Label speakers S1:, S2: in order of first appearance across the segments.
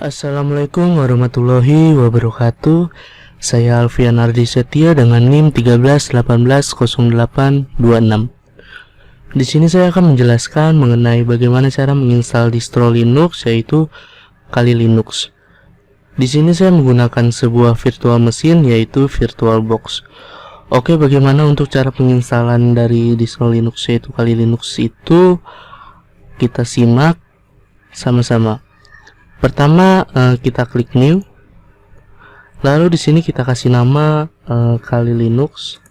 S1: Assalamualaikum warahmatullahi wabarakatuh. Saya Alfian Ardi Setia dengan NIM 13180826. Di sini saya akan menjelaskan mengenai bagaimana cara menginstal distro Linux, yaitu Kali Linux. Di sini saya menggunakan sebuah virtual mesin, yaitu VirtualBox. Oke, bagaimana untuk cara penginstalan dari distro Linux yaitu Kali Linux itu? Kita simak sama-sama. Pertama, kita klik new. Lalu di sini kita kasih nama Kali Linux.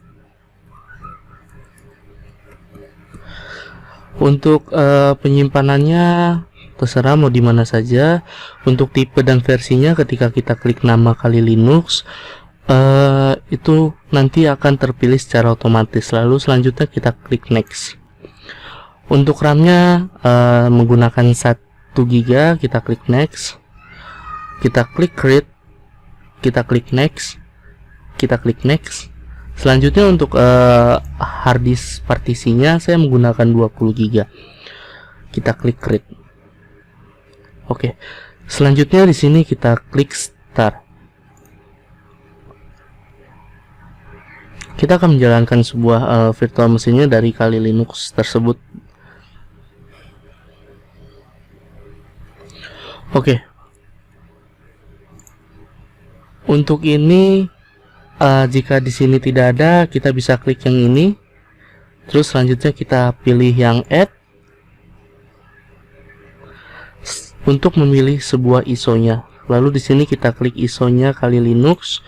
S1: Untuk penyimpanannya terserah mau di mana saja. Untuk tipe dan versinya ketika kita klik nama Kali Linux, itu nanti akan terpilih secara otomatis. Lalu selanjutnya kita klik next. Untuk RAM-nya menggunakan 1 GB, kita klik next, kita klik create, kita klik next, kita klik next. Selanjutnya untuk harddisk partisinya saya menggunakan 20 GB, kita klik create. Oke, selanjutnya di sini kita klik start. Kita akan menjalankan sebuah virtual mesinnya dari Kali Linux tersebut. Oke, untuk ini jika di sini tidak ada, kita bisa klik yang ini. Terus selanjutnya kita pilih yang add untuk memilih sebuah ISO-nya. Lalu di sini kita klik ISO-nya Kali Linux,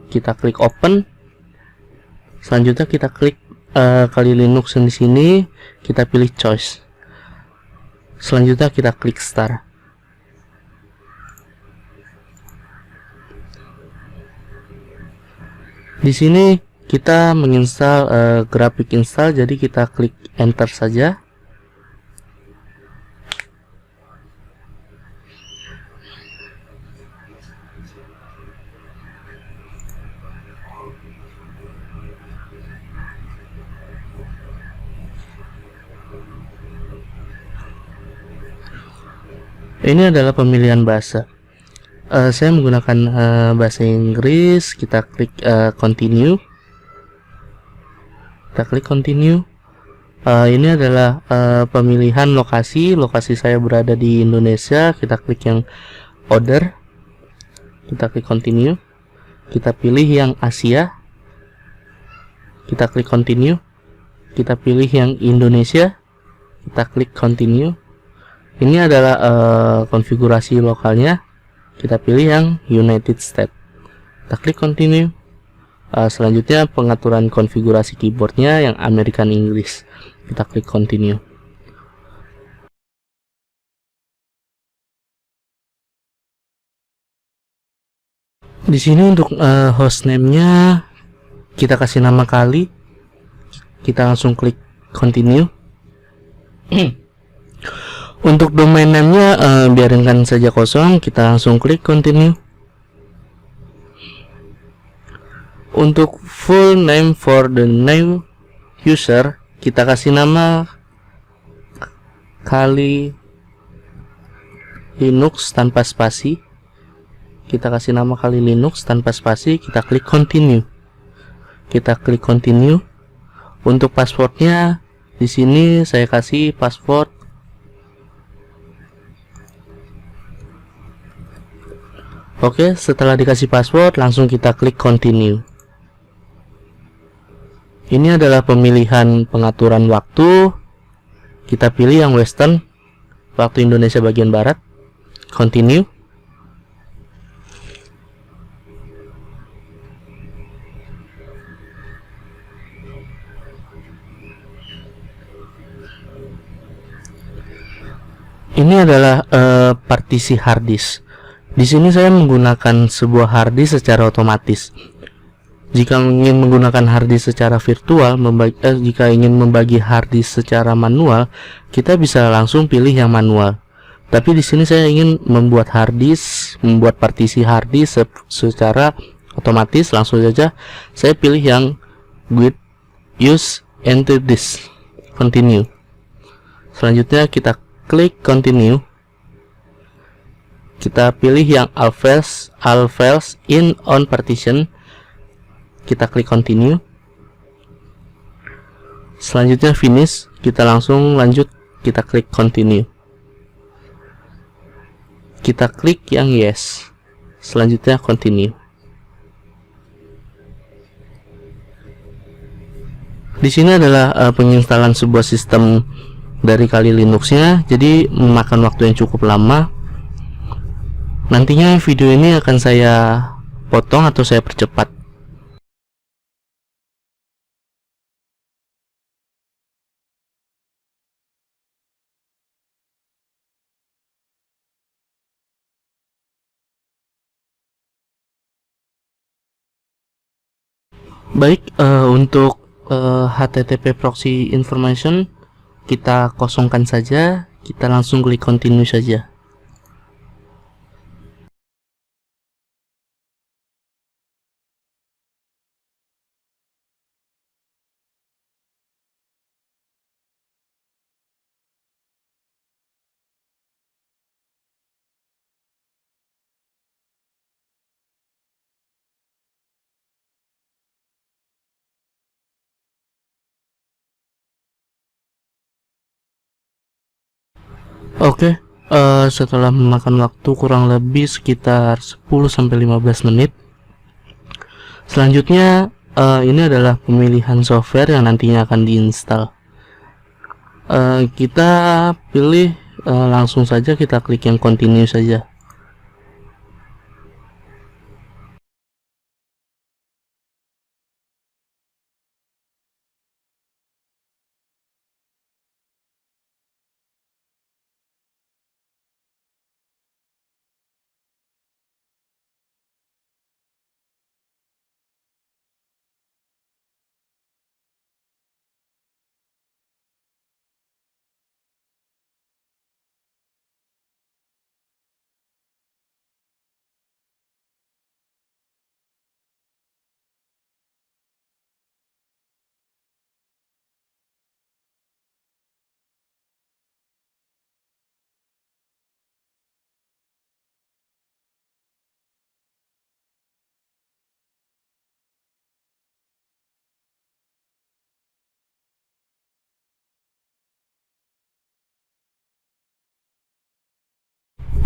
S1: kita klik open. Selanjutnya kita klik Kali Linux yang di sini, kita pilih choice. Selanjutnya kita klik start. Di sini kita menginstal grafik install, jadi kita klik enter saja. Ini adalah pemilihan bahasa. Saya menggunakan bahasa Inggris. Kita klik continue. Kita klik continue. Ini adalah pemilihan lokasi. Lokasi saya berada di Indonesia. Kita klik yang order. Kita klik continue. Kita pilih yang Asia. Kita klik continue. Kita pilih yang Indonesia. Kita klik continue. Ini adalah konfigurasi lokalnya. Kita pilih yang United States. Kita klik continue. Selanjutnya pengaturan konfigurasi keyboardnya yang American English. Kita klik continue. Di sini untuk hostname-nya kita kasih nama Kali. Kita langsung klik continue. Untuk domain name-nya biarkan saja kosong, kita langsung klik continue. Untuk full name for the new user, kita kasih nama Kali Linux tanpa spasi. Kita kasih nama Kali Linux tanpa spasi, kita klik continue. Kita klik continue. Untuk passwordnya di sini saya kasih password Oke, setelah dikasih password, langsung kita klik continue. Ini adalah pemilihan pengaturan waktu. Kita pilih yang Western, waktu Indonesia bagian Barat. Continue. Ini adalah partisi harddisk. Di sini saya menggunakan sebuah harddisk secara otomatis. Jika ingin menggunakan harddisk secara virtual, jika ingin membagi harddisk secara manual, kita bisa langsung pilih yang manual. Tapi di sini saya ingin membuat harddisk, membuat partisi harddisk secara otomatis. Langsung saja saya pilih yang with use empty disk. Continue. Selanjutnya kita klik continue. kita pilih yang all files in on partition, kita klik continue. Selanjutnya finish, kita langsung lanjut, kita klik continue, kita klik yang yes, selanjutnya continue. Di sini adalah penginstalan sebuah sistem dari Kali Linux-nya, jadi memakan waktu yang cukup lama. Nantinya video ini akan saya potong atau saya percepat. Baik, untuk HTTP proxy information kita kosongkan saja, kita langsung klik continue saja. Oke, setelah memakan waktu kurang lebih sekitar 10-15 menit. Selanjutnya ini adalah pemilihan software yang nantinya akan diinstal. Kita pilih langsung saja, kita klik yang continue saja.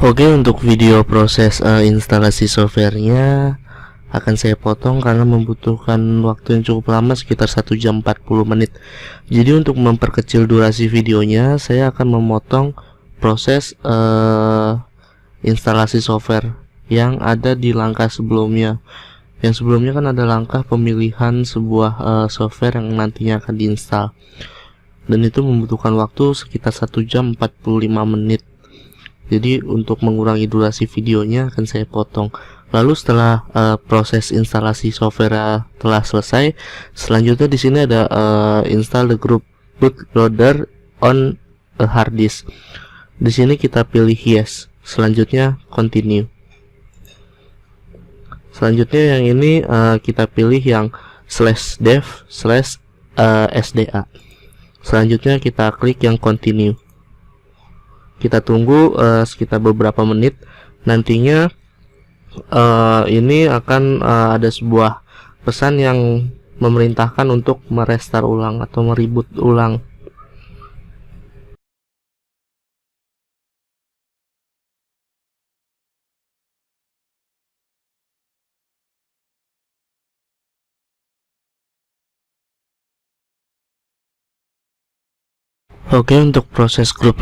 S1: Oke, untuk video proses instalasi softwarenya akan saya potong karena membutuhkan waktu yang cukup lama, sekitar 1 jam 40 menit. Jadi untuk memperkecil durasi videonya, saya akan memotong proses instalasi software yang ada di langkah sebelumnya. Yang sebelumnya kan ada langkah pemilihan sebuah software yang nantinya akan diinstal, dan itu membutuhkan waktu sekitar 1 jam 45 menit. Jadi untuk mengurangi durasi videonya akan saya potong. Lalu setelah proses instalasi software telah selesai, selanjutnya di sini ada install the group bootloader on a hard disk. Di sini kita pilih yes, selanjutnya continue. Selanjutnya yang ini kita pilih yang /dev/sda. Selanjutnya kita klik yang continue. Kita tunggu sekitar beberapa menit. Nantinya ini akan ada sebuah pesan yang memerintahkan untuk merestart ulang atau mereboot ulang. Oke, untuk proses grup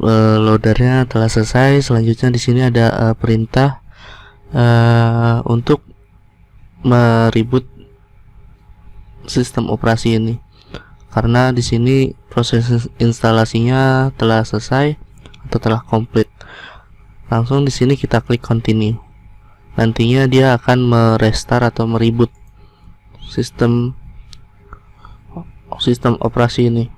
S1: loadernya telah selesai. Selanjutnya di sini ada perintah untuk mereboot sistem operasi ini, karena di sini proses instalasinya telah selesai atau telah komplit. Langsung di sini kita klik continue. Nantinya dia akan merestart atau mereboot sistem operasi ini.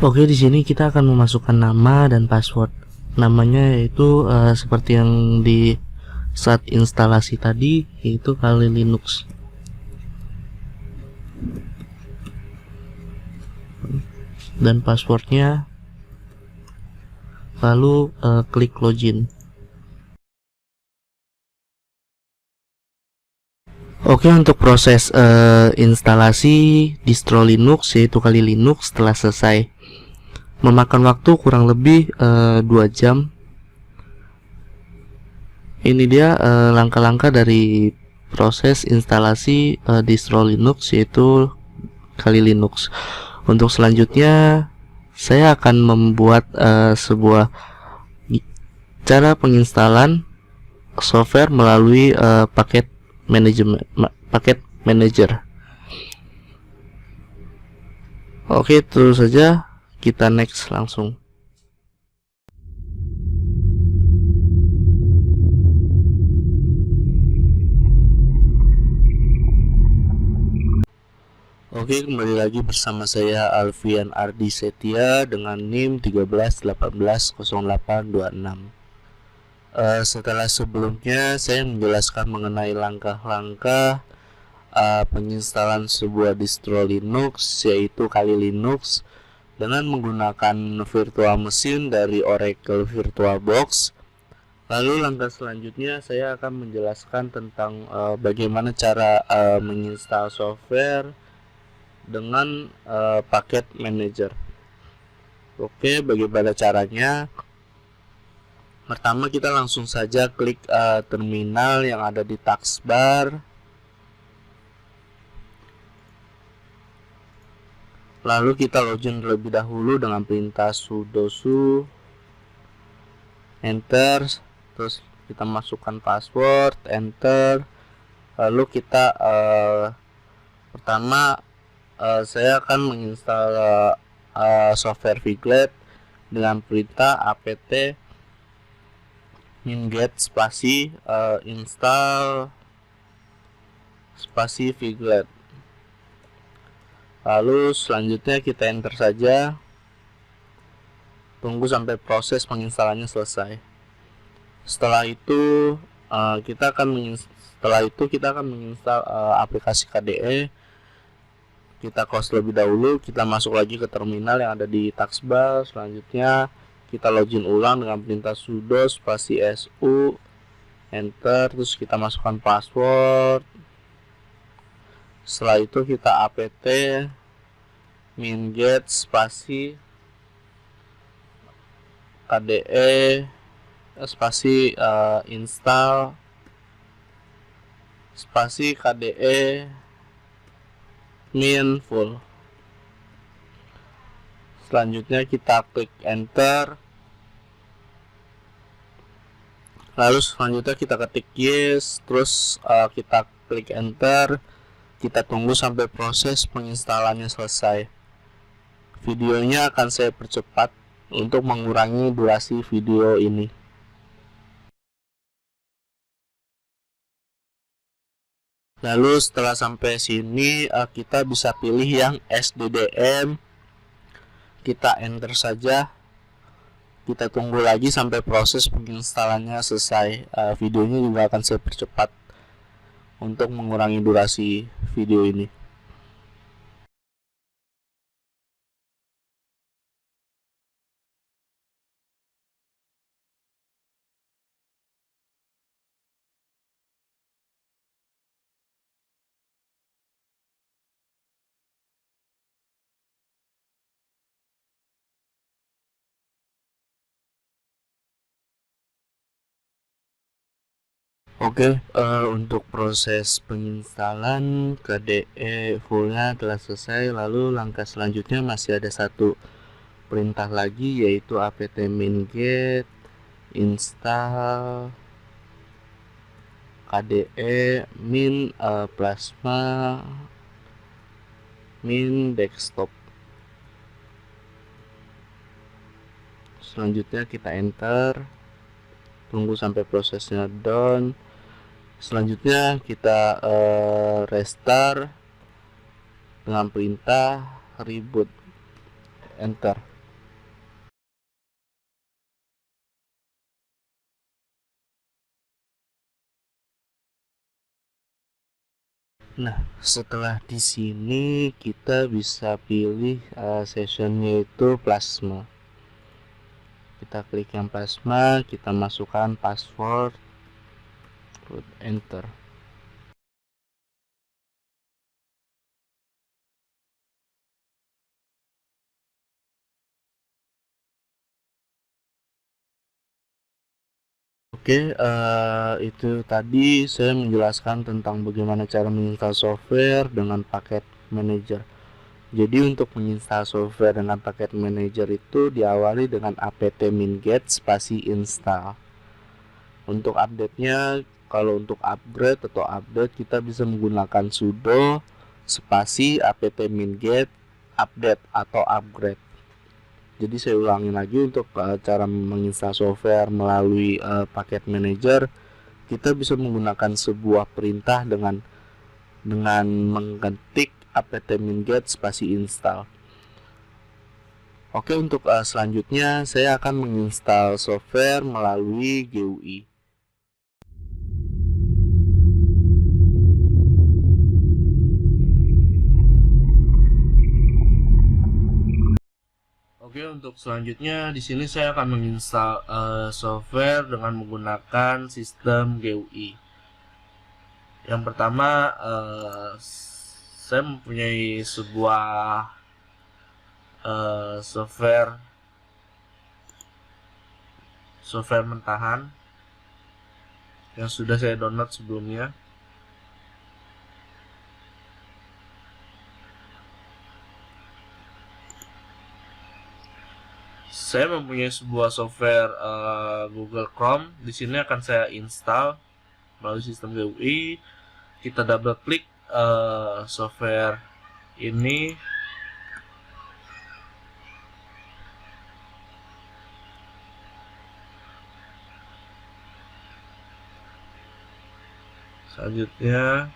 S1: Oke, di sini kita akan memasukkan nama dan password. Namanya yaitu seperti yang di saat instalasi tadi, yaitu Kali Linux. Dan passwordnya lalu klik login. Oke, untuk proses instalasi distro Linux yaitu Kali Linux telah selesai. Memakan waktu kurang lebih 2 jam. Ini dia langkah-langkah dari proses instalasi distro Linux yaitu Kali Linux. Untuk selanjutnya saya akan membuat sebuah cara penginstalan software melalui paket manager. Oke, terus saja kita next langsung. Oke, kembali lagi bersama saya Alfian Ardi Setia dengan NIM 13180826. Setelah sebelumnya saya menjelaskan mengenai langkah-langkah penginstalan sebuah distro Linux yaitu Kali Linux dengan menggunakan virtual machine dari Oracle VirtualBox. Lalu langkah selanjutnya saya akan menjelaskan tentang bagaimana cara menginstal software dengan paket manager. Oke, bagaimana caranya? Pertama kita langsung saja klik terminal yang ada di taskbar. Lalu kita login terlebih dahulu dengan perintah sudo su enter, terus kita masukkan password, enter. Lalu kita pertama saya akan menginstal software Viglet dengan perintah apt minget spasi install spasi Viglet. Lalu selanjutnya kita enter saja, tunggu sampai proses penginstalannya selesai. Setelah itu kita akan menginstal aplikasi KDE. Kita close terlebih dahulu, kita masuk lagi ke terminal yang ada di taskbar. Selanjutnya kita login ulang dengan perintah sudo spasi su enter, terus kita masukkan password. Setelah itu kita apt minget spasi kde spasi install spasi kde min full. Selanjutnya kita klik enter. Lalu selanjutnya kita ketik yes, terus kita klik enter. Kita tunggu sampai proses penginstalannya selesai. Videonya akan saya percepat untuk mengurangi durasi video ini. Lalu setelah sampai sini kita bisa pilih yang SDDM. Kita enter saja. Kita tunggu lagi sampai proses penginstalannya selesai. Videonya juga akan saya percepat untuk mengurangi durasi video ini. Oke, untuk proses penginstalan KDE fullnya telah selesai. Lalu langkah selanjutnya masih ada satu perintah lagi, yaitu apt minget install KDE min plasma min desktop. Selanjutnya kita enter, tunggu sampai prosesnya done. Selanjutnya kita restart dengan perintah reboot, enter. Nah, setelah di sini kita bisa pilih sessionnya itu plasma. Kita klik yang Plasma, kita masukkan password, enter. Oke, itu tadi saya menjelaskan tentang bagaimana cara menginstal software dengan paket manager. Jadi untuk menginstal software dengan paket manager itu diawali dengan apt-get spasi install. Untuk update-nya, kalau untuk upgrade atau update kita bisa menggunakan sudo spasi apt-get update atau upgrade. Jadi saya ulangi lagi untuk cara menginstal software melalui paket manager, kita bisa menggunakan sebuah perintah dengan mengetik apt-get spasi install. Oke, untuk selanjutnya saya akan menginstal software melalui GUI. Oke, untuk selanjutnya di sini saya akan menginstal software dengan menggunakan sistem GUI. Yang pertama, saya mempunyai sebuah software mentahan yang sudah saya download sebelumnya. Saya mempunyai sebuah software Google Chrome. Di sini akan saya install melalui sistem GUI. Kita double klik software ini. Selanjutnya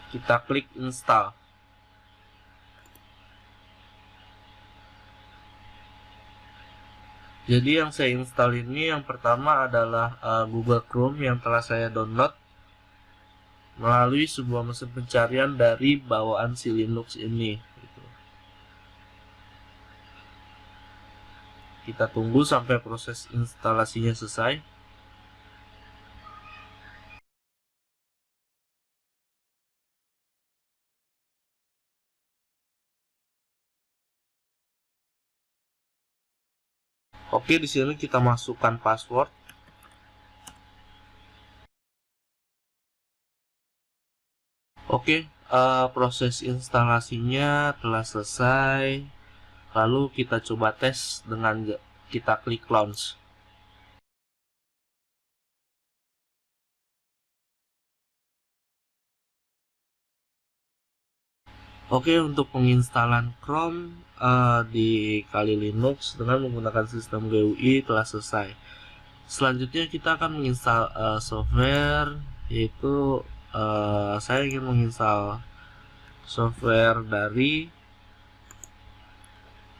S1: kita klik install. Jadi yang saya install ini yang pertama adalah Google Chrome yang telah saya download melalui sebuah mesin pencarian dari bawaan si Linux ini. Kita tunggu sampai proses instalasinya selesai. Oke, di sini kita masukkan password. Oke, proses instalasinya telah selesai. Lalu kita coba tes dengan kita klik launch. Oke, untuk penginstalan Chrome di Kali Linux dengan menggunakan sistem GUI telah selesai. Selanjutnya kita akan menginstal software, yaitu saya ingin menginstal software dari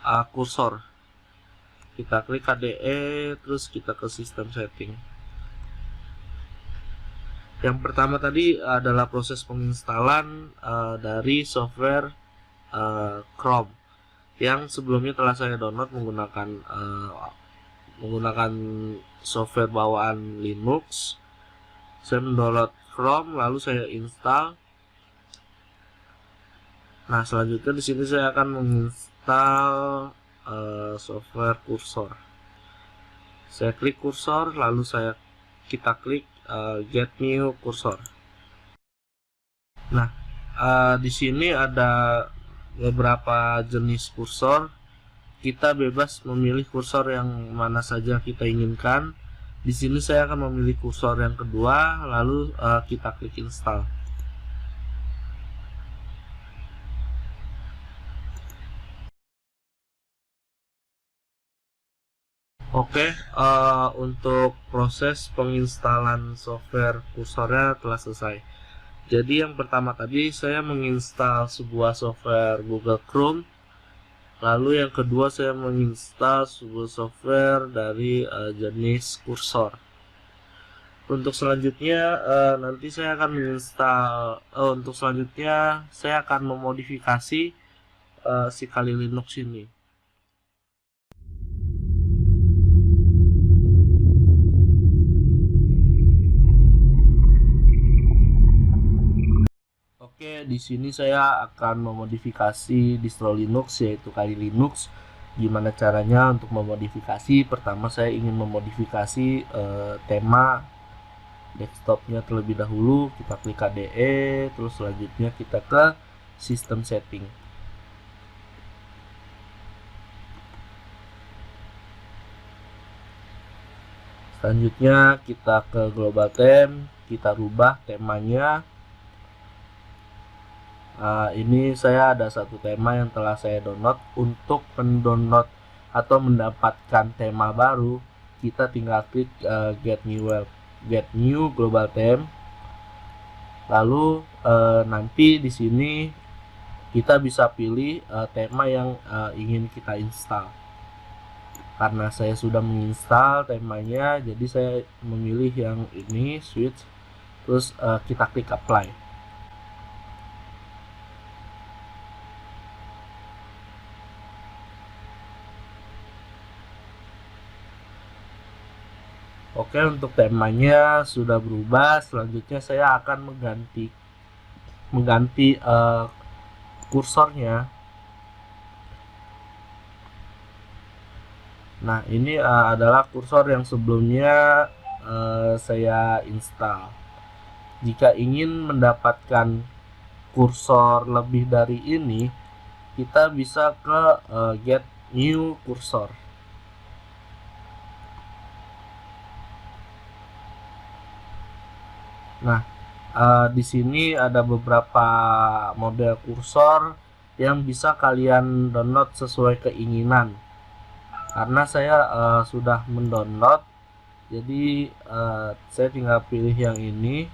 S1: Cursor. Kita klik KDE, terus kita ke sistem setting. Yang pertama tadi adalah proses penginstalan dari software Chrome yang sebelumnya telah saya download menggunakan software bawaan Linux. Saya mendownload Chrome lalu saya install. Nah, selanjutnya di sini saya akan menginstal software Cursor. Saya klik Cursor lalu kita klik Get New Cursor. Nah, di sini ada beberapa jenis kursor. Kita bebas memilih kursor yang mana saja kita inginkan. Di sini saya akan memilih kursor yang kedua, lalu kita klik install. Oke, untuk proses penginstalan software kursornya telah selesai. Jadi yang pertama tadi saya menginstal sebuah software Google Chrome. Lalu yang kedua saya menginstal sebuah software dari jenis Cursor. Untuk selanjutnya nanti saya akan menginstal untuk selanjutnya saya akan memodifikasi si Kali Linux ini. Oke, di sini saya akan memodifikasi distro Linux yaitu Kali Linux. Gimana caranya untuk memodifikasi? Pertama saya ingin memodifikasi tema desktopnya terlebih dahulu. Kita klik KDE, terus selanjutnya kita ke sistem setting. Selanjutnya kita ke global theme, kita rubah temanya. Ini saya ada satu tema yang telah saya download. Untuk mendownload atau mendapatkan tema baru, kita tinggal klik get new global theme. Lalu nanti di sini kita bisa pilih tema yang ingin kita install. Karena saya sudah menginstal temanya, jadi saya memilih yang ini, switch, terus kita klik apply. Oke, untuk temanya sudah berubah. Selanjutnya saya akan mengganti kursornya. Nah, ini adalah kursor yang sebelumnya saya install. Jika ingin mendapatkan kursor lebih dari ini, kita bisa ke get new cursor. Nah, di sini ada beberapa model kursor yang bisa kalian download sesuai keinginan. Karena saya sudah mendownload, jadi saya tinggal pilih yang ini,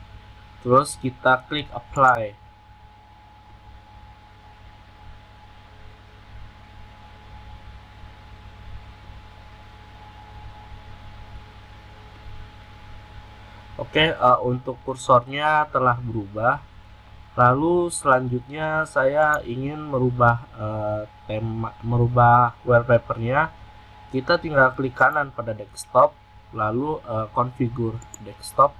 S1: terus kita klik apply. Oke, untuk kursornya telah berubah. Lalu selanjutnya saya ingin merubah merubah wallpapernya. Kita tinggal klik kanan pada desktop, lalu configure desktop.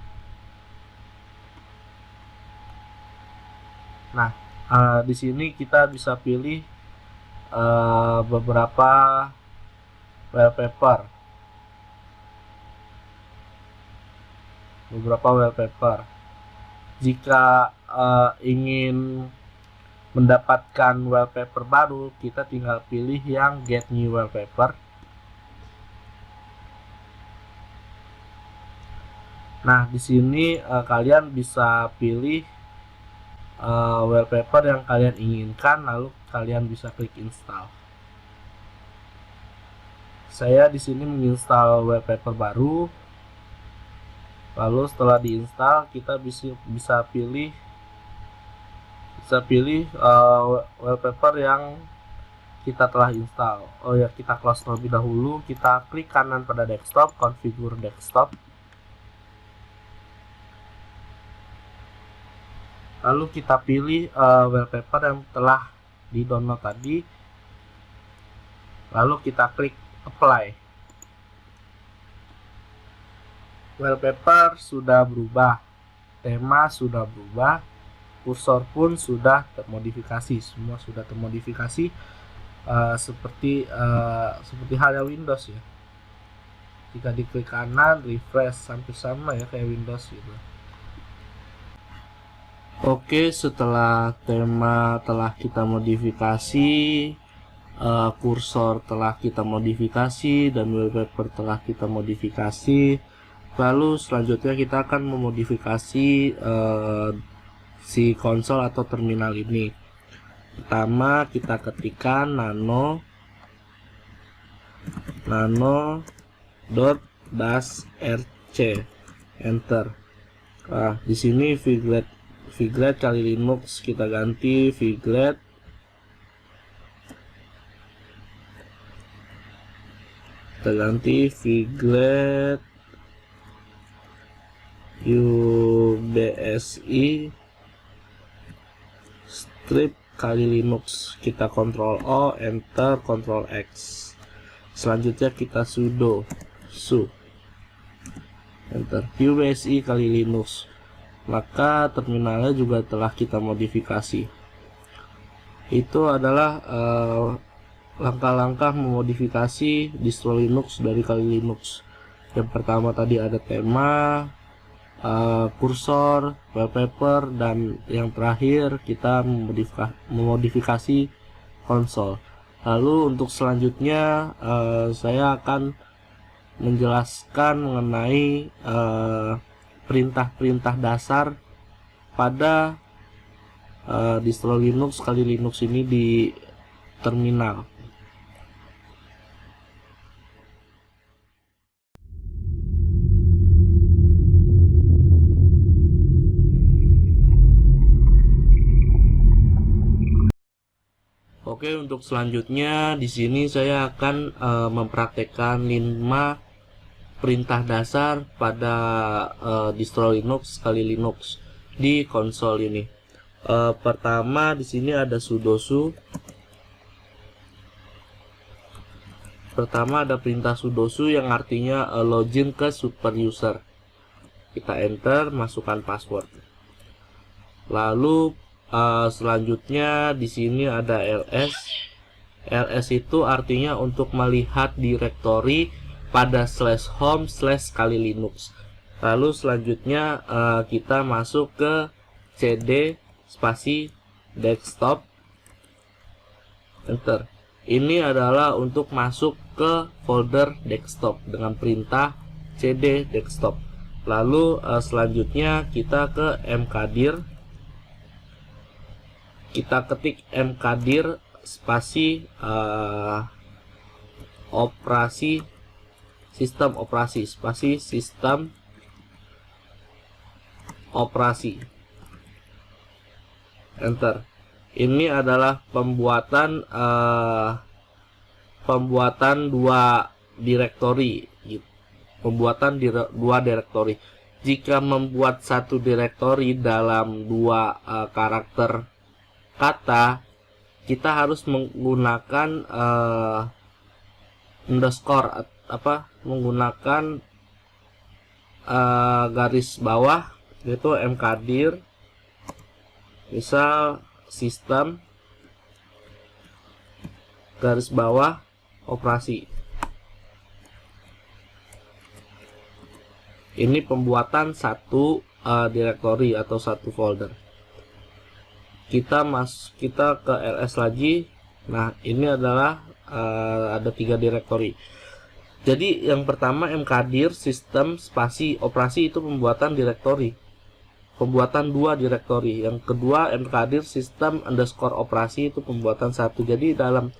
S1: Nah, di sini kita bisa pilih beberapa wallpaper. Jika ingin mendapatkan wallpaper baru, kita tinggal pilih yang get new wallpaper. Nah, di sini kalian bisa pilih wallpaper yang kalian inginkan, lalu kalian bisa klik install. Saya di sini menginstal wallpaper baru. Lalu setelah diinstal, kita bisa pilih wallpaper yang kita telah install. Oh ya, kita close terlebih dahulu. Kita klik kanan pada desktop, configure desktop. Lalu kita pilih wallpaper yang telah di-download tadi. Lalu kita klik apply. Wallpaper sudah berubah, tema sudah berubah, kursor pun sudah termodifikasi, semua sudah termodifikasi seperti halnya Windows ya. Jika diklik kanan, refresh, sampai sama ya kayak Windows gitu. Oke, setelah tema telah kita modifikasi, kursor telah kita modifikasi, dan wallpaper telah kita modifikasi. Lalu selanjutnya kita akan memodifikasi si konsol atau terminal ini. Pertama kita ketikkan nano.rc, enter. Nah, di sini Viglet Kali Linux kita ganti Viglet. Viglet ubsi strip kali Linux, kita Ctrl O, enter, Ctrl X. Selanjutnya kita sudo su, enter, ubsi kali Linux. Maka terminalnya juga telah kita modifikasi. Itu adalah langkah-langkah memodifikasi distro Linux dari kali Linux. Yang pertama tadi ada tema, kursor, wallpaper, dan yang terakhir kita memodifikasi konsol. Lalu untuk selanjutnya saya akan menjelaskan mengenai perintah-perintah dasar pada distro Linux kali Linux ini di terminal. Oke, untuk selanjutnya di sini saya akan mempraktekkan 5 perintah dasar pada distro Linux kali Linux di konsol ini. Pertama di sini ada sudo su. Pertama ada perintah sudo su yang artinya login ke super user. Kita enter, masukkan password. Lalu selanjutnya di sini ada ls. ls itu artinya untuk melihat direktori pada /home/ kali Linux. Lalu selanjutnya kita masuk ke cd spasi desktop, enter. Ini adalah untuk masuk ke folder desktop dengan perintah cd desktop. Lalu selanjutnya kita ke mkdir. Kita ketik mkdir spasi operasi, sistem operasi, spasi sistem operasi, enter. Ini adalah pembuatan dua direktori, pembuatan dua direktori. Jika membuat satu direktori dalam dua karakter kata, kita harus menggunakan underscore, menggunakan garis bawah, yaitu mkdir, misal sistem garis bawah operasi. Ini pembuatan satu direktori atau satu folder. Kita ke ls lagi. Nah, ini adalah ada 3 direktori. Jadi yang pertama mkdir sistem spasi operasi itu pembuatan direktori, pembuatan 2 direktori. Yang kedua mkdir sistem underscore operasi itu pembuatan 1. Jadi dalam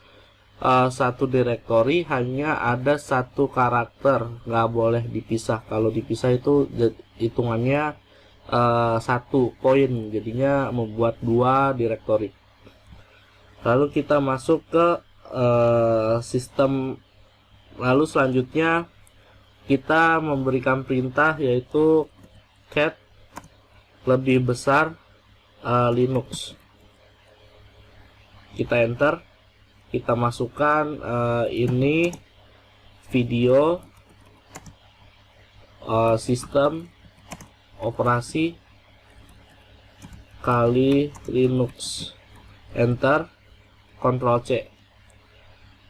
S1: satu direktori hanya ada 1 karakter, nggak boleh dipisah. Kalau dipisah itu hitungannya 1 poin, jadinya membuat 2 direktori. Lalu kita masuk ke sistem. Lalu selanjutnya kita memberikan perintah yaitu cat lebih besar Linux. Kita enter, kita masukkan ini video sistem operasi kali Linux, enter, Ctrl C.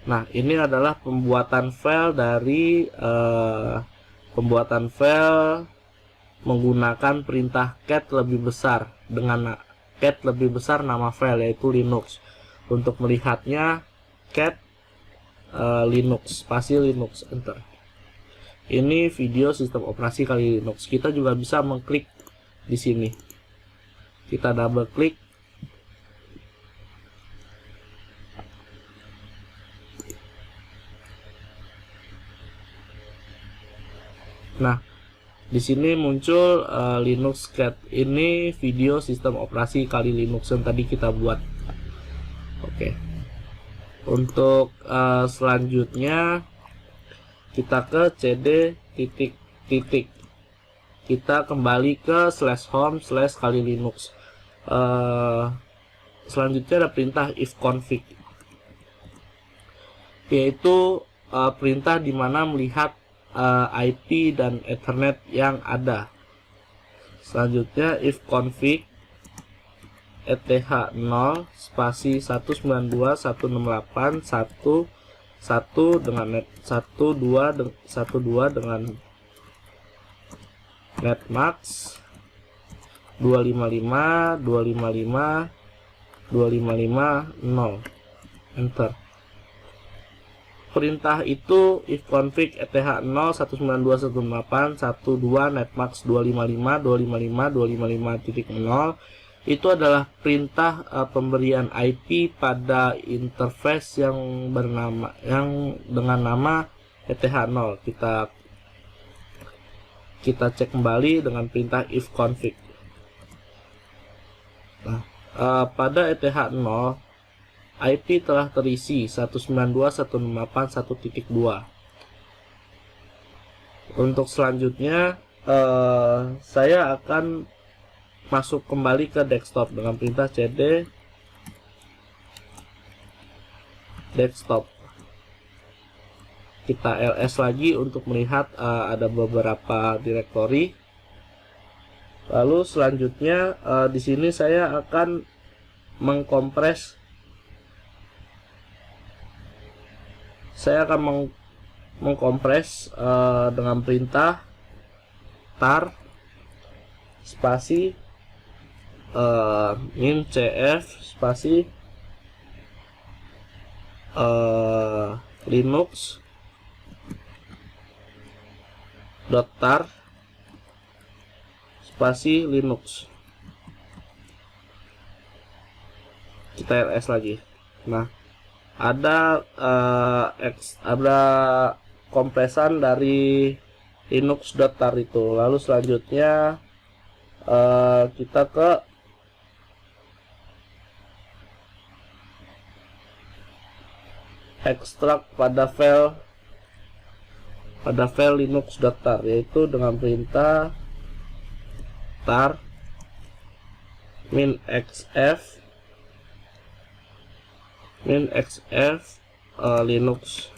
S1: Nah, ini adalah pembuatan file dari pembuatan file menggunakan perintah cat lebih besar, dengan cat lebih besar nama file yaitu Linux. Untuk melihatnya cat Linux spasi Linux, enter. Ini video sistem operasi kali Linux. Kita juga bisa mengklik di sini. Kita double klik. Nah, di sini muncul Linux cat. Ini video sistem operasi kali Linux yang tadi kita buat. Oke. Untuk selanjutnya kita ke cd titik kita kembali ke /home/kali Linux. Selanjutnya ada perintah ifconfig, yaitu perintah dimana melihat IP dan Ethernet yang ada. Selanjutnya ifconfig eth0 spasi 192.168.1.1 dengan net 12 dengan netmax 255.255.255.0 enter. Perintah itu ifconfig eth0 192.168.1.2 netmax 255.255.255.0 itu adalah perintah pemberian IP pada interface yang dengan nama eth0. Kita cek kembali dengan perintah ifconfig. Nah, pada eth0 IP telah terisi 192.168.1.2. Untuk selanjutnya saya akan masuk kembali ke desktop dengan perintah cd desktop. Kita ls lagi untuk melihat ada beberapa direktori. Lalu selanjutnya di sini saya akan mengkompres. Saya akan mengkompres dengan perintah tar spasi min cf spasi linux .tar spasi linux. Kita ls lagi. Nah, ada kompresan dari linux.tar itu. Lalu selanjutnya kita ke ekstrak pada file linux.tar, yaitu dengan perintah tar min xf linux.tar.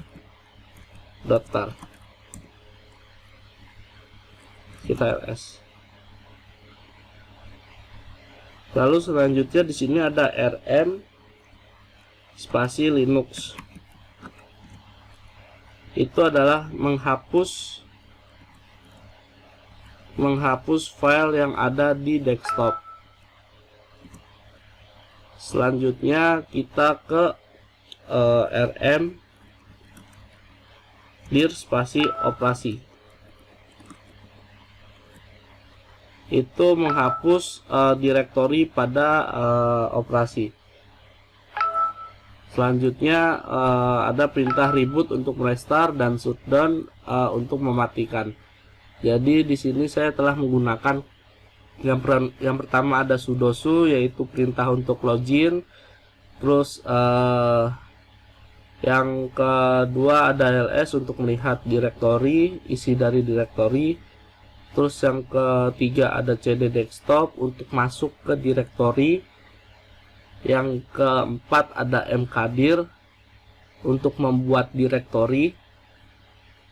S1: Kita ls. Lalu selanjutnya di sini ada rm spasi linux. Itu adalah menghapus file yang ada di desktop. Selanjutnya kita ke rm dir spasi operasi. Itu menghapus direktori pada operasi. Selanjutnya ada perintah reboot untuk restart dan shutdown untuk mematikan. Jadi di sini saya telah menggunakan yang pertama ada sudo-su, yaitu perintah untuk login. Terus yang kedua ada ls untuk melihat direktori, isi dari direktori. Terus yang ketiga ada cd desktop untuk masuk ke direktori. Yang keempat ada mkdir untuk membuat direktori.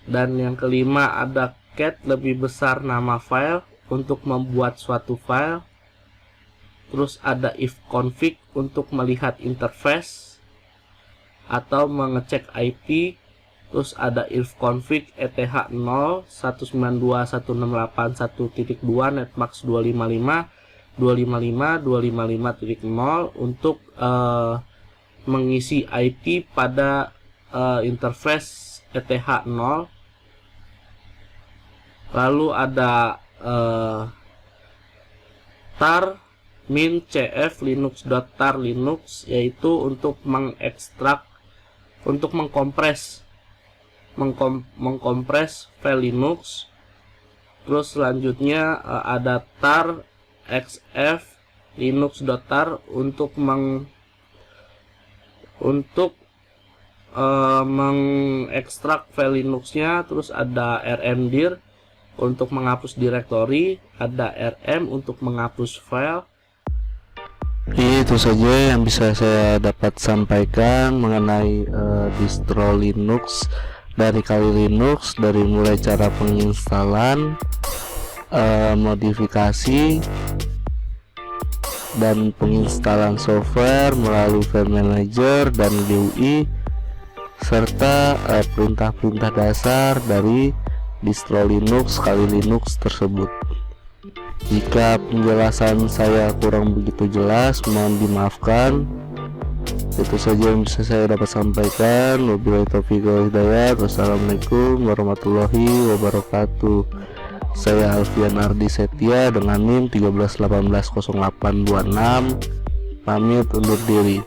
S1: Dan yang kelima ada cat lebih besar nama file untuk membuat suatu file. Terus ada ifconfig untuk melihat interface atau mengecek IP. Terus ada ifconfig eth0 192.168.1.2 netmax 255.255.255.0 untuk mengisi IP pada interface eth0. Lalu ada tar min cf linux.tar linux, yaitu untuk mengekstrak, untuk mengkompres file Linux. Terus selanjutnya ada tar xf linux.tar untuk mengekstrak file Linuxnya. Terus ada rmdir Untuk menghapus directory, ada rm untuk menghapus file. Itu saja yang bisa saya dapat sampaikan mengenai distro Linux dari Kali Linux, dari mulai cara penginstalan, modifikasi dan penginstalan software melalui file manager dan GUI, serta perintah-perintah dasar dari distro Linux Kali Linux tersebut. Jika penjelasan saya kurang begitu jelas, mohon dimaafkan. Itu saja yang bisa saya dapat sampaikan. Wabillahi taufiq wal hidayah. Wassalamualaikum warahmatullahi wabarakatuh. Saya Alfian Ardi Setia dengan NIM 13180826. Pamit undur diri.